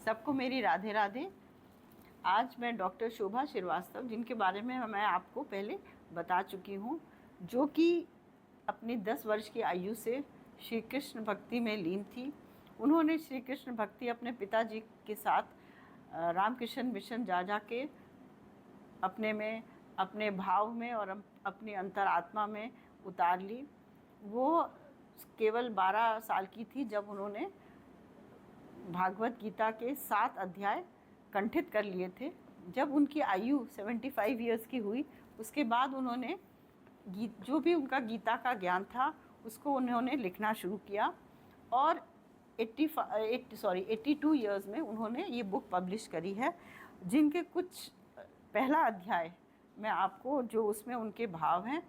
सबको मेरी राधे राधे। आज मैं डॉक्टर शोभा श्रीवास्तव, जिनके बारे में मैं आपको पहले बता चुकी हूँ, जो कि अपनी 10 वर्ष की आयु से श्री कृष्ण भक्ति में लीन थी। उन्होंने श्री कृष्ण भक्ति अपने पिताजी के साथ रामकृष्ण मिशन जा के अपने भाव में और अपनी अंतरात्मा में उतार ली। वो केवल 12 साल की थी जब उन्होंने भागवत गीता के 7 अध्याय कंठित कर लिए थे। जब उनकी आयु 75 इयर्स की हुई, उसके बाद उन्होंने जो भी उनका गीता का ज्ञान था उसको उन्होंने लिखना शुरू किया और 82 इयर्स में उन्होंने ये बुक पब्लिश करी है, जिनके कुछ पहला अध्याय मैं आपको, जो उसमें उनके भाव हैं,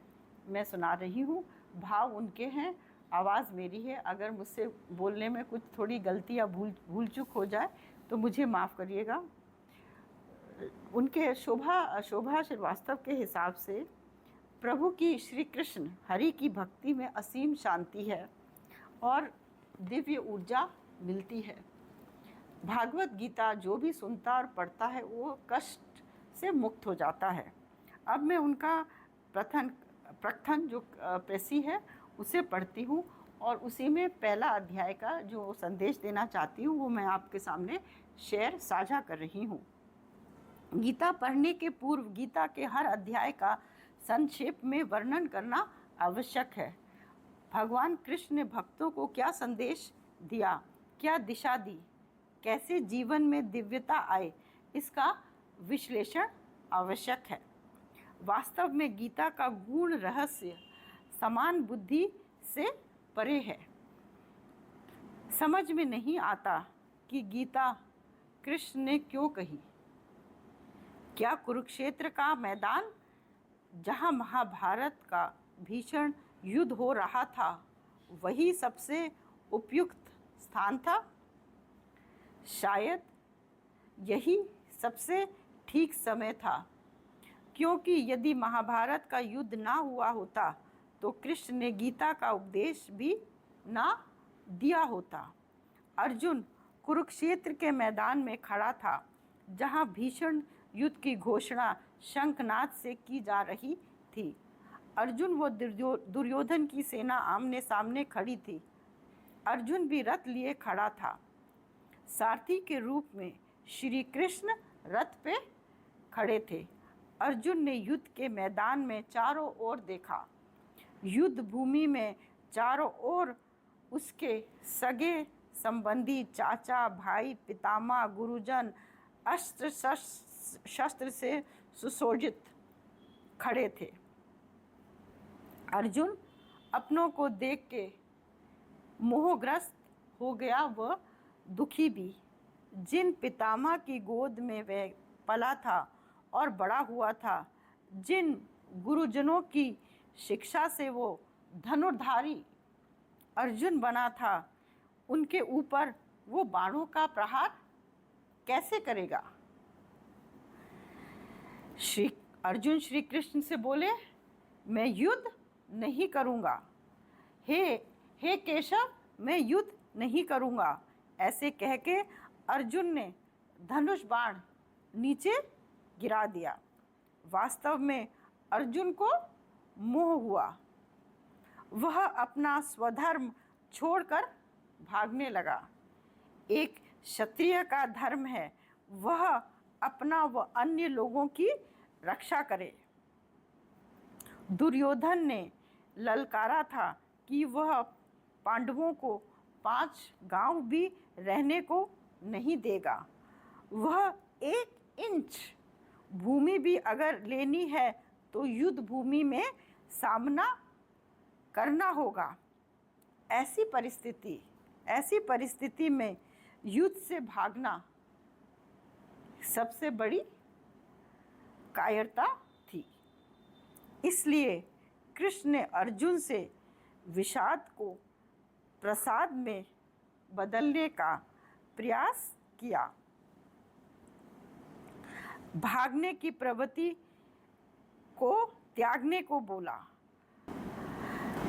मैं सुना रही हूँ। भाव उनके हैं, आवाज़ मेरी है। अगर मुझसे बोलने में कुछ थोड़ी गलती या भूल चूक हो जाए तो मुझे माफ़ करिएगा। उनके शोभा श्रीवास्तव के हिसाब से प्रभु की, श्री कृष्ण हरि की भक्ति में असीम शांति है और दिव्य ऊर्जा मिलती है। भागवत गीता जो भी सुनता और पढ़ता है वो कष्ट से मुक्त हो जाता है। अब मैं उनका प्रकथन जो प्रेसी है उसे पढ़ती हूँ और उसी में पहला अध्याय का जो संदेश देना चाहती हूँ वो मैं आपके सामने साझा कर रही हूँ। गीता पढ़ने के पूर्व गीता के हर अध्याय का संक्षेप में वर्णन करना आवश्यक है। भगवान कृष्ण ने भक्तों को क्या संदेश दिया, क्या दिशा दी, कैसे जीवन में दिव्यता आए, इसका विश्लेषण आवश्यक है। वास्तव में गीता का गूढ़ रहस्य समान बुद्धि से परे है। समझ में नहीं आता कि गीता कृष्ण ने क्यों कही। क्या कुरुक्षेत्र का मैदान, जहाँ महाभारत का भीषण युद्ध हो रहा था, वही सबसे उपयुक्त स्थान था? शायद यही सबसे ठीक समय था, क्योंकि यदि महाभारत का युद्ध ना हुआ होता तो कृष्ण ने गीता का उपदेश भी ना दिया होता। अर्जुन कुरुक्षेत्र के मैदान में खड़ा था, जहाँ भीषण युद्ध की घोषणा शंखनाद से की जा रही थी। अर्जुन व दुर्योधन की सेना आमने सामने खड़ी थी। अर्जुन भी रथ लिए खड़ा था। सारथी के रूप में श्री कृष्ण रथ पे खड़े थे। अर्जुन ने युद्ध के मैदान में चारों ओर देखा। युद्ध भूमि में चारों ओर उसके सगे संबंधी, चाचा, भाई, पितामह, गुरुजन अस्त्र शस्त्र से सुसज्जित खड़े थे। अर्जुन अपनों को देख के मोहग्रस्त हो गया व दुखी भी। जिन पितामह की गोद में वह पला था और बड़ा हुआ था, जिन गुरुजनों की शिक्षा से वो धनुर्धारी अर्जुन बना था, उनके ऊपर वो बाणों का प्रहार कैसे करेगा? अर्जुन श्री कृष्ण से बोले, मैं युद्ध नहीं करूँगा। हे केशव, मैं युद्ध नहीं करूँगा। ऐसे कह के अर्जुन ने धनुष बाण नीचे गिरा दिया। वास्तव में अर्जुन को मोह हुआ। वह अपना स्वधर्म छोड़कर भागने लगा। एक क्षत्रिय का धर्म है वह अपना व अन्य लोगों की रक्षा करे। दुर्योधन ने ललकारा था कि वह पांडवों को 5 गांव भी रहने को नहीं देगा। वह 1 इंच भूमि भी अगर लेनी है तो युद्ध भूमि में सामना करना होगा। ऐसी परिस्थिति में युद्ध से भागना सबसे बड़ी कायरता थी। इसलिए कृष्ण ने अर्जुन से विषाद को प्रसाद में बदलने का प्रयास किया। भागने की प्रवृत्ति को त्यागने को बोला।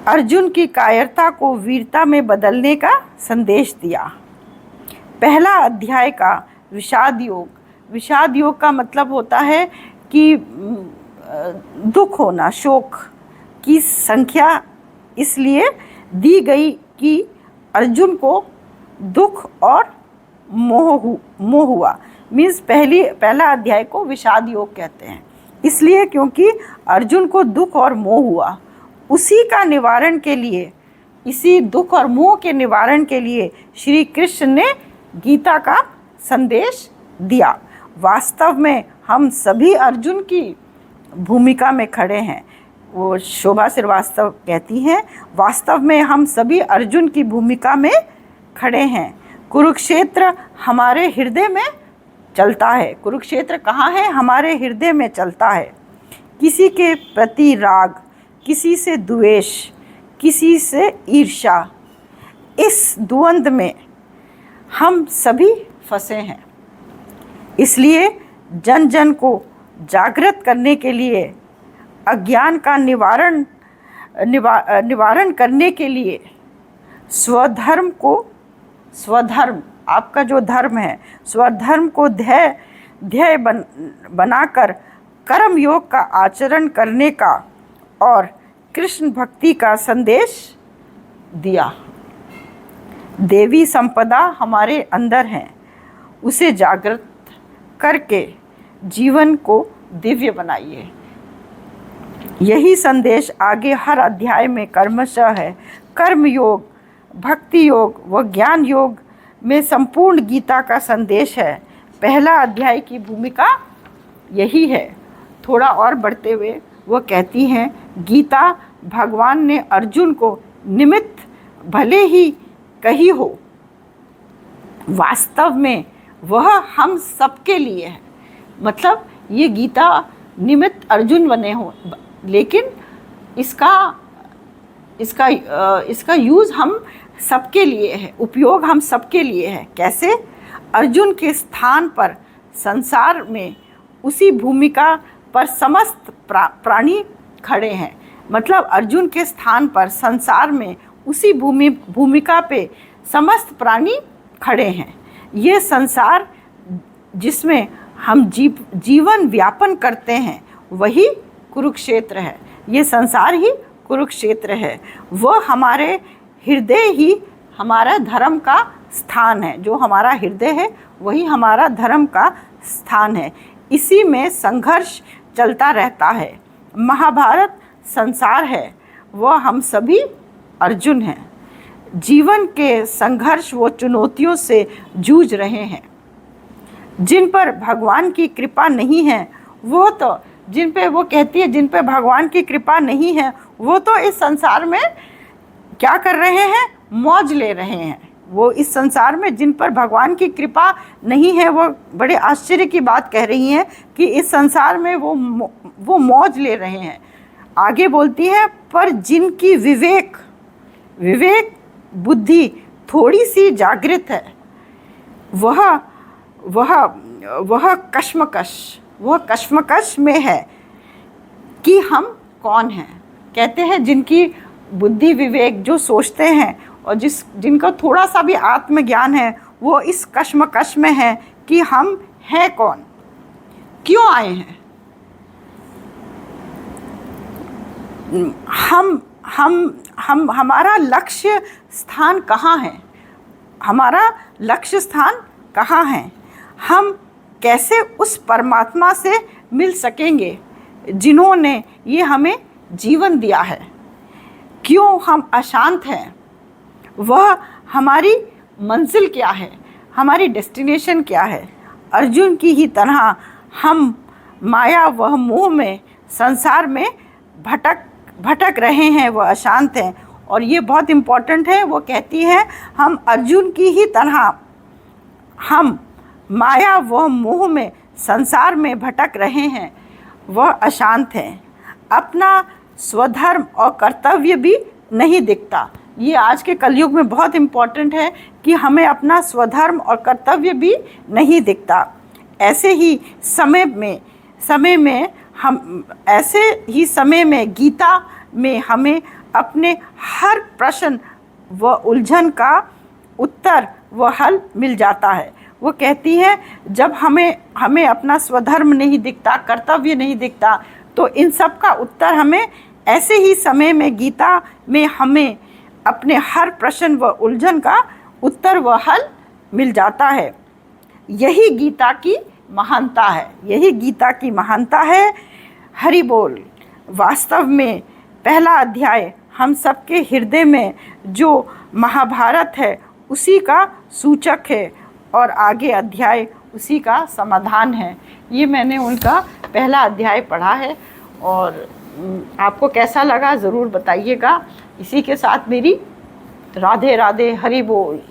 अर्जुन की कायरता को वीरता में बदलने का संदेश दिया। पहला अध्याय का विषाद योग। विषाद योग का मतलब होता है कि दुख होना, शोक की संख्या इसलिए दी गई कि अर्जुन को दुख और मोह हुआ। मीन्स पहला अध्याय को विषाद योग कहते हैं, इसलिए क्योंकि अर्जुन को दुख और मोह हुआ। उसी का निवारण के लिए, इसी दुख और मोह के निवारण के लिए श्री कृष्ण ने गीता का संदेश दिया। वास्तव में हम सभी अर्जुन की भूमिका में खड़े हैं। वो शोभा श्रीवास्तव कहती हैं, वास्तव में हम सभी अर्जुन की भूमिका में खड़े हैं। कुरुक्षेत्र हमारे हृदय में चलता है। कुरुक्षेत्र कहाँ है? हमारे हृदय में चलता है। किसी के प्रति राग, किसी से द्वेष, किसी से ईर्ष्या, इस द्वंद्व में हम सभी फंसे हैं। इसलिए जन जन को जागृत करने के लिए, अज्ञान का निवारण करने के लिए स्वधर्म आपका जो धर्म है, स्वधर्म को ध्येय बनाकर कर्म योग का आचरण करने का और कृष्ण भक्ति का संदेश दिया। देवी संपदा हमारे अंदर है, उसे जागृत करके जीवन को दिव्य बनाइए। यही संदेश आगे हर अध्याय में कर्मशः है। कर्म योग, भक्ति योग व ज्ञान योग में संपूर्ण गीता का संदेश है। पहला अध्याय की भूमिका यही है। थोड़ा और बढ़ते हुए वो कहती हैं, गीता भगवान ने अर्जुन को निमित्त भले ही कही हो, वास्तव में वह हम सबके लिए है। मतलब ये गीता निमित्त अर्जुन बने हो, लेकिन इसका यूज़ हम सबके लिए है, उपयोग हम सबके लिए है। कैसे? अर्जुन के स्थान पर संसार में उसी भूमिका पर समस्त प्राणी खड़े हैं। मतलब अर्जुन के स्थान पर संसार में उसी भूमिका पे समस्त प्राणी खड़े हैं। ये संसार जिसमें हम जीवन व्यापन करते हैं वही कुरुक्षेत्र है। ये संसार ही कुरुक्षेत्र है। वह हमारे हृदय ही हमारा धर्म का स्थान है। जो हमारा हृदय है वही हमारा धर्म का स्थान है। इसी में संघर्ष चलता रहता है। महाभारत संसार है, वह हम सभी अर्जुन हैं। जीवन के संघर्ष व चुनौतियों से जूझ रहे हैं। जिन पर भगवान की कृपा नहीं है वो तो, जिन पे वो कहती है जिन पे भगवान की कृपा नहीं है वो तो इस संसार में क्या कर रहे हैं? मौज ले रहे हैं। वो इस संसार में जिन पर भगवान की कृपा नहीं है वो बड़े आश्चर्य की बात कह रही हैं कि इस संसार में वो मौज ले रहे हैं। आगे बोलती है, पर जिनकी विवेक बुद्धि थोड़ी सी जागृत है वह कश्मकश में है कि हम कौन हैं। कहते हैं जिनकी बुद्धि विवेक, जो सोचते हैं और जिनका थोड़ा सा भी आत्मज्ञान है, वो इस कश्मकश में है कि हम हैं कौन, क्यों आए हैं। हमारा लक्ष्य स्थान कहाँ है? हमारा लक्ष्य स्थान कहाँ है? हम कैसे उस परमात्मा से मिल सकेंगे जिन्होंने ये हमें जीवन दिया है? क्यों हम अशांत हैं? वह हमारी मंजिल क्या है? हमारी डेस्टिनेशन क्या है? अर्जुन की ही तरह हम माया व मोह में संसार में भटक रहे हैं, वह अशांत हैं। और ये बहुत इम्पोर्टेंट है। वो कहती है, हम अर्जुन की ही तरह हम माया व मोह में संसार में भटक रहे हैं, वह अशांत हैं। अपना स्वधर्म और कर्तव्य भी नहीं दिखता। ये आज के कलयुग में बहुत इम्पोर्टेंट है कि हमें अपना स्वधर्म और कर्तव्य भी नहीं दिखता। ऐसे ही समय में गीता में हमें अपने हर प्रश्न व उलझन का उत्तर व हल मिल जाता है। वो कहती है जब हमें हमें अपना स्वधर्म नहीं दिखता, कर्तव्य नहीं दिखता, तो इन सब का उत्तर हमें ऐसे ही समय में गीता में हमें अपने हर प्रश्न व उलझन का उत्तर व हल मिल जाता है। यही गीता की महानता है, यही गीता की महानता है। हरि बोल। वास्तव में पहला अध्याय हम सबके हृदय में जो महाभारत है उसी का सूचक है और आगे अध्याय उसी का समाधान है। ये मैंने उनका पहला अध्याय पढ़ा है और आपको कैसा लगा ज़रूर बताइएगा। इसी के साथ मेरी राधे राधे, हरि बोल।